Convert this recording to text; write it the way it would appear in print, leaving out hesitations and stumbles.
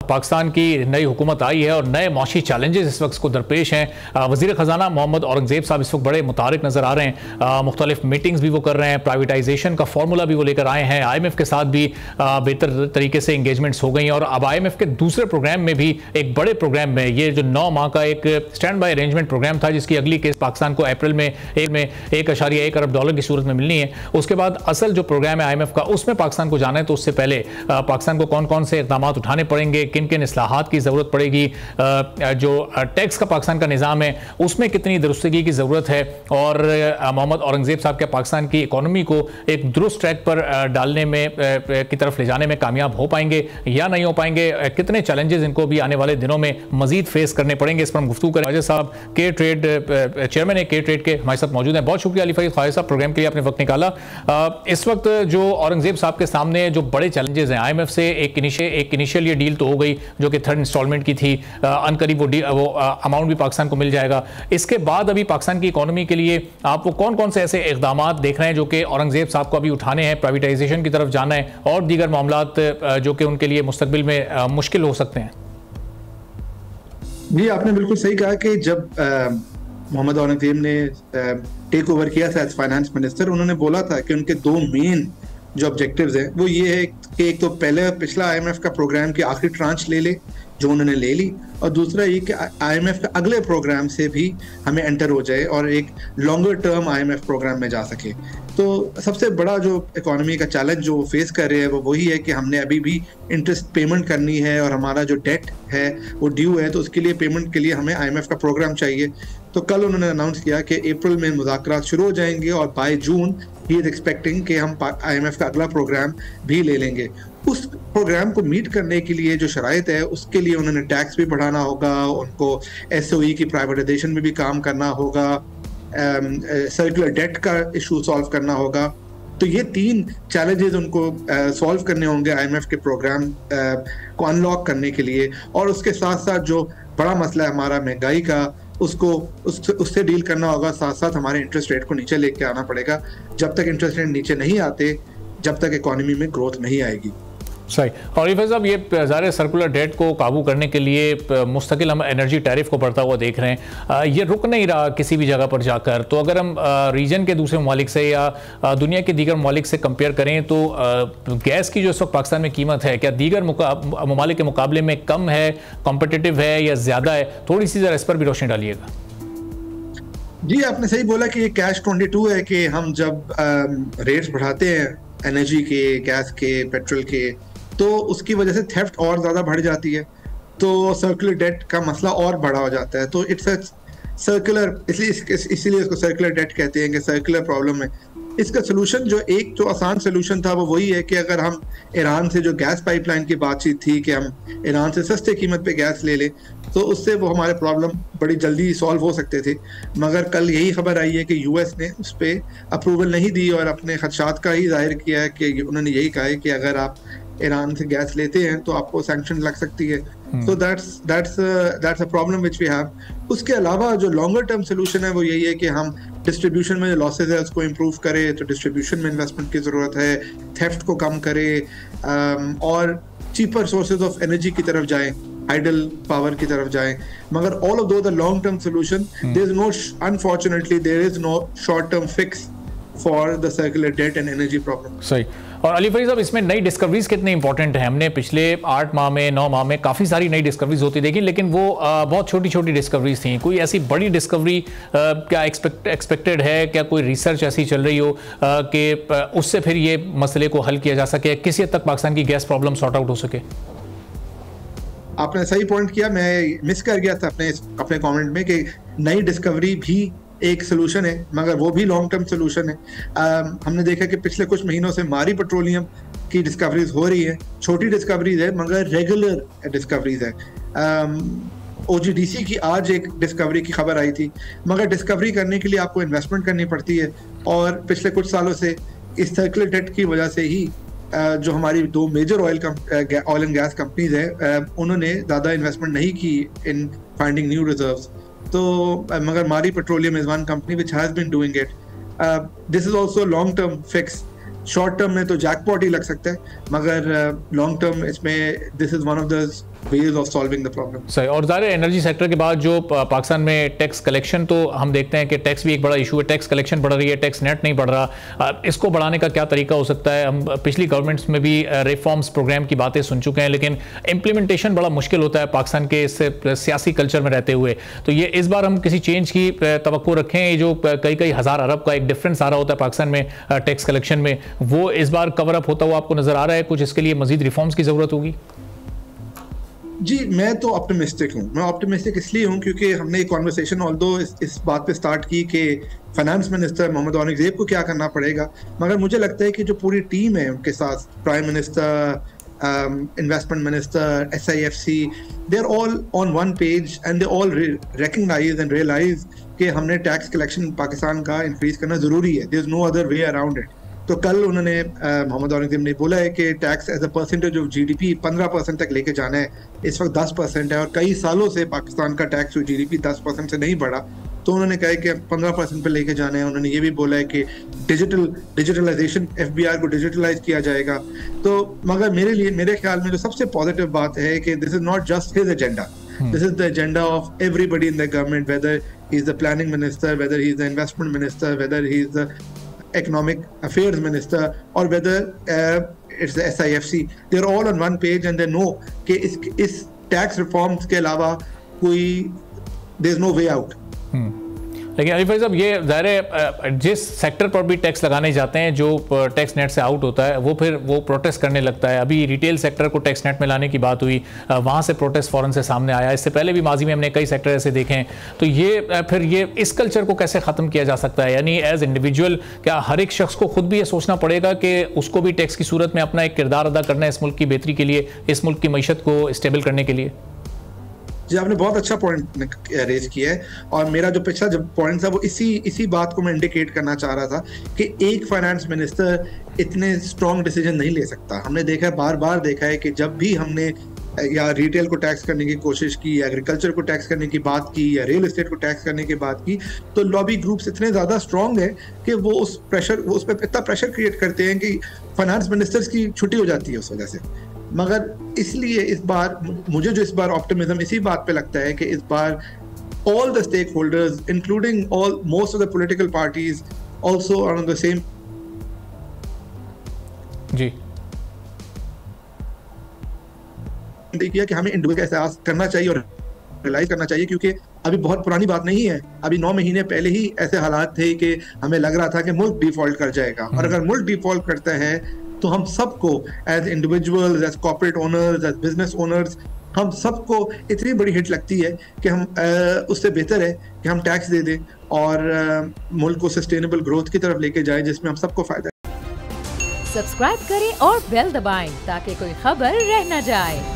पाकिस्तान की नई हुकूमत आई है और नए मौशी चैलेंजेस इस वक्त को दरपेश हैं। वज़ीर ख़जाना मोहम्मद औरंगज़ेब साहब इस वक्त बड़े मुतारिक नज़र आ रहे हैं। मुख्तलिफ मीटिंग्स भी वो कर रहे हैं, प्राइवेटाइजेशन का फार्मूला भी वो लेकर आए हैं। IMF के साथ भी बेहतर तरीके से इंगेजमेंट्स हो गई हैं और अब IMF के दूसरे प्रोग्राम में भी एक बड़े प्रोग्राम में ये जो 9 माह का एक स्टैंड बाई अरेंजमेंट प्रोग्राम था, जिसकी अगली केस पाकिस्तान को अप्रैल में $1.1 अरब की सूरत में मिलनी है। उसके बाद असल जो प्रोग्राम है IMF का, उसमें पाकिस्तान को जाना है, तो उससे पहले पाकिस्तान को कौन कौन से इक़दाम उठाने पड़ेंगे, किन किन इस्लाहात की ज़रूरत पड़ेगी, जो टैक्स का पाकिस्तान का निज़ाम है उसमें कितनी दुरुस्तगी की ज़रूरत है, और मोहम्मद औरंगज़ेब साहब के पाकिस्तान की इकॉनमी को एक दुरुस्त ट्रैक पर डालने में की तरफ ले जाने में कामयाब हो पाएंगे या नहीं हो पाएंगे, कितने चैलेंजेस इनको भी आने वाले दिनों में मजीद फेस करने पड़ेंगे, इस पर हम गुफ्तगू करें। साहब के ट्रेड चेयरमैन के ट्रेड के हमारे साथ मौजूद हैं। बहुत शुक्रिया अली फरीद ख्वाजा साहब, प्रोग्राम के लिए आपने वक्त निकाला। इस वक्त जो औरंगज़ेब साहब के सामने जो बड़े चैलेंजेस हैं, IMF से एक इनिशियल ये डील तो हो गई जो कि 3rd इंस्टॉलमेंट की थी, अनकरीब वो अमाउंट भी पाकिस्तान को मिल जाएगा। इसके बाद अभी पाकिस्तान की इकोनॉमी के लिए आप वो कौन कौन से ऐसे इक़दामात देख रहे हैं जो कि औरंगज़ेब साहब को अभी उठाने हैं, प्राइवेटाइजेशन की तरफ जाना है और दीगर मामलात जो कि उनके लिए मुस्तकबिल में मुश्किल हो सकते हैं? जी, आपने बिल्कुल सही कहा कि जब मोहम्मद औरंगज़ेब ने टेक ओवर किया था एज फाइनेंस मिनिस्टर, उन्होंने बोला था कि उनके 2 मेन जो ऑब्जेक्टिव्स हैं वो ये है कि एक तो पहले पिछला IMF का प्रोग्राम की आखिरी ट्रांच ले ले, जो उन्होंने ले ली, और दूसरा ये कि IMF के अगले प्रोग्राम से भी हमें एंटर हो जाए और एक लॉन्गर टर्म IMF प्रोग्राम में जा सके। तो सबसे बड़ा जो इकोनॉमी का चैलेंज जो फेस कर रहे हैं वो वही है कि हमने अभी भी इंटरेस्ट पेमेंट करनी है और हमारा जो डेट है वो ड्यू है, तो उसके लिए पेमेंट के लिए हमें IMF का प्रोग्राम चाहिए। तो कल उन्होंने अनाउंस किया कि अप्रैल में मुज़ाकरात शुरू हो जाएंगे और by June he is expecting कि हम IMF का अगला प्रोग्राम भी ले लेंगे। उस प्रोग्राम को मीट करने के लिए जो शराइत है उसके लिए उन्होंने टैक्स भी बढ़ाना होगा, उनको SOE की प्राइवेटाइजेशन में भी काम करना होगा, सर्कुलर डेट का इशू सॉल्व करना होगा। तो ये 3 चैलेंजेस उनको सॉल्व करने होंगे IMF के प्रोग्राम को अनलॉक करने के लिए। और उसके साथ साथ जो बड़ा मसला है हमारा महंगाई का, उससे डील करना होगा। साथ साथ हमारे इंटरेस्ट रेट को नीचे लेके आना पड़ेगा। जब तक इंटरेस्ट रेट नीचे नहीं आते, जब तक इकोनॉमी में ग्रोथ नहीं आएगी। सही। और इफ़ साहब, ये ज़ाहिर सर्कुलर डेट को काबू करने के लिए मुस्तकिल हम एनर्जी टैरिफ को बढ़ता हुआ देख रहे हैं, ये रुक नहीं रहा किसी भी जगह पर जाकर। तो अगर हम रीजन के दूसरे ममालिक से या दुनिया के दीगर ममालिक से कंपेयर करें तो गैस की जो इस वक्त पाकिस्तान में कीमत है, क्या दीगर ममालिक के मुकाबले में कम है, कॉम्पिटिटिव है या ज़्यादा है? थोड़ी सी ज़रा इस पर भी रोशनी डालिएगा। जी, आपने सही बोला कि ये कैश 22 है कि हम जब रेट्स बढ़ाते हैं एनर्जी के, गैस के, पेट्रोल के, तो उसकी वजह से थेफ्ट और ज़्यादा बढ़ जाती है, तो सर्कुलर डेट का मसला और बड़ा हो जाता है। तो इट्स अ सर्कुलर, इसीलिए इसको सर्कुलर डेट कहते हैं कि सर्कुलर प्रॉब्लम है। इसका सोल्यूशन जो आसान सोल्यूशन था वो वही है कि अगर हम ईरान से जो गैस पाइपलाइन की बातचीत थी कि हम ईरान से सस्ते कीमत पे गैस ले लें, तो उससे वो हमारे प्रॉब्लम बड़ी जल्दी सॉल्व हो सकते थे। मगर कल यही खबर आई है कि US ने उस पर अप्रूवल नहीं दी और अपने खदशात का ही जाहिर किया है कि उन्होंने यही कहा है कि अगर आप ईरान से गैस लेते हैं तो आपको सैंक्शन लग सकती है। तो that's a problem which we have. उसके अलावा जो लॉन्गर टर्म सोल्यूशन है वो यही है कि हम डिस्ट्रीब्यूशन में जो लॉसेज है उसको इम्प्रूव करें, तो डिस्ट्रीब्यूशन में इन्वेस्टमेंट की ज़रूरत है, थेफ्ट को कम करें और चीपर सोर्सेज ऑफ एनर्जी की तरफ जाएं, हाइडल पावर की तरफ जाएं। मगर all of though the long term solution, there is no, unfortunately there is no short term fix for the circular debt and energy problem. सही। और अली फरीद साहब, इसमें नई डिस्कवरीज कितने इंपॉर्टेंट हैं? हमने पिछले 8 माह में, 9 माह में काफ़ी सारी नई डिस्कवरीज होती देखी, लेकिन वो बहुत छोटी छोटी डिस्कवरीज थी। कोई ऐसी बड़ी डिस्कवरी क्या एक्सपेक्टेड है? क्या कोई रिसर्च ऐसी चल रही हो कि उससे फिर ये मसले को हल किया जा सके, किसी हद तक पाकिस्तान की गैस प्रॉब्लम सॉर्ट आउट हो सके? आपने सही पॉइंट किया, मैं मिस कर गया था अपने कमेंट में कि नई डिस्कवरी भी एक सोल्यूशन है, मगर वो भी लॉन्ग टर्म सोल्यूशन है। हमने देखा कि पिछले कुछ महीनों से मारी पेट्रोलियम की डिस्कवरीज हो रही है, छोटी डिस्कवरीज है मगर रेगुलर डिस्कवरीज है। OGDC की आज एक डिस्कवरी की खबर आई थी, मगर डिस्कवरी करने के लिए आपको इन्वेस्टमेंट करनी पड़ती है, और पिछले कुछ सालों से इस सर्कुलर डेट की वजह से ही जो हमारी 2 major oil and gas companies है उन्होंने ज़्यादा इन्वेस्टमेंट नहीं की इन फाइंडिंग न्यू रिजर्व्स। तो मगर Mari petroleum is one company which has been doing it. This is also long term fix. Short term में तो जैकपॉट ही लग सकता है, मगर लॉन्ग टर्म इसमें this is one of the ways of solving the problem. सही। और ज़ाहिर एनर्जी सेक्टर के बाद जो पाकिस्तान में टैक्स कलेक्शन, तो हम देखते हैं कि टैक्स भी एक बड़ा इशू है, टैक्स कलेक्शन बढ़ रही है, टैक्स नेट नहीं बढ़ रहा। इसको बढ़ाने का क्या तरीका हो सकता है? हम पिछली गवर्नमेंट्स में भी रिफॉर्म्स प्रोग्राम की बातें सुन चुके हैं, लेकिन इम्प्लीमेंटेशन बड़ा मुश्किल होता है पाकिस्तान के इस सियासी कल्चर में रहते हुए। तो ये इस बार हम किसी चेंज की तवक्को रखें? ये जो कई हज़ार अरब का एक डिफरेंस आ रहा होता है पाकिस्तान में टैक्स कलेक्शन में, वो इस बार कवर अप होता हुआ आपको नज़र आ रहा है? कुछ इसके लिए मजीद रिफॉर्म्स की ज़रूरत होगी? जी, मैं तो ऑप्टिमिस्टिक हूँ। मैं ऑप्टिमिस्टिक इसलिए हूँ क्योंकि हमने एक कॉन्वर्सेशन ऑल्दो इस बात पे स्टार्ट की कि फाइनेंस मिनिस्टर मोहम्मद औरंगजेब को क्या करना पड़ेगा, मगर मुझे लगता है कि जो पूरी टीम है उनके साथ, prime minister, investment minister, SIFC, they are all on one page and they all recognize and realize कि हमने टैक्स कलेक्शन पाकिस्तान का इंक्रीज करना जरूरी है। There is no other way around it. तो कल उन्होंने मोहम्मद औरंगजेब ने बोला है कि tax as a percentage of GDP 15% तक लेके जाना है। इस वक्त 10% है और कई सालों से पाकिस्तान का टैक्स GDP 10% से नहीं बढ़ा, तो उन्होंने कहा कि 15% पे लेके जाना है। उन्होंने ये भी बोला है कि डिजिटलाइजेशन, FBR को डिजिटलाइज किया जाएगा। तो मगर मेरे ख्याल में जो सबसे पॉजिटिव बात है कि this is not just his agenda, this is the agenda of everybody in the government, whether he's the planning minister, whether he's the investment minister, whether he's the economic affairs minister, or whether it's the SIFC. They're all on one page and they know कि इस tax reforms के अलावा कोई there's no way out. लेकिन अली भाई साहब, ये ज़ाहिर है जिस सेक्टर पर भी टैक्स लगाने जाते हैं, जो टैक्स नेट से आउट होता है, वो फिर वो प्रोटेस्ट करने लगता है। अभी रिटेल सेक्टर को टैक्स नेट में लाने की बात हुई, वहाँ से प्रोटेस्ट फ़ौरन से सामने आया। इससे पहले भी माजी में हमने कई सेक्टर ऐसे देखे हैं। तो ये फिर ये इस कल्चर को कैसे ख़त्म किया जा सकता है? यानी एज इंडिविजुअल क्या हर एक शख्स को खुद भी ये सोचना पड़ेगा कि उसको भी टैक्स की सूरत में अपना एक किरदार अदा करना है इस मुल्क की बेहतरी के लिए, इस मुल्क की मईशत को स्टेबल करने के लिए? जी, आपने बहुत अच्छा पॉइंट रेज किया है और मेरा जो पिछला जो पॉइंट था वो इसी बात को मैं इंडिकेट करना चाह रहा था कि एक फाइनेंस मिनिस्टर इतने स्ट्रॉन्ग डिसीजन नहीं ले सकता। हमने देखा है, बार बार देखा है कि जब भी हमने या रिटेल को टैक्स करने की कोशिश की, या एग्रीकल्चर को टैक्स करने की बात की, या रियल एस्टेट को टैक्स करने की बात की, तो लॉबी ग्रुप्स इतने ज़्यादा स्ट्रॉन्ग है कि वो उस पर इतना प्रेशर क्रिएट करते हैं कि फाइनेंस मिनिस्टर्स की छुट्टी हो जाती है उस वजह से। मगर इसलिए इस बार मुझे जो इस बार ऑप्टिमिज्म इसी बात पे लगता है कि इस बार all the stakeholders, including most of the political parties, also are on the same. जी, देखिए कि हमें इंडिविजुअल का एहसास करना चाहिए और रियलाइज करना चाहिए, क्योंकि अभी बहुत पुरानी बात नहीं है। अभी 9 महीने पहले ही ऐसे हालात थे कि हमें लग रहा था कि मुल्क डिफॉल्ट कर जाएगा, और अगर मुल्क डिफॉल्ट करता है तो हम सबको as individuals, as corporate owners, as business owners, हम सबको इतनी बड़ी हिट लगती है कि हम उससे बेहतर है कि हम टैक्स दे दें और मुल्क को सस्टेनेबल ग्रोथ की तरफ लेके जाए, जिसमें हम सबको फायदा है। सब्सक्राइब करें और बेल दबाएं ताकि कोई खबर रह न जाए।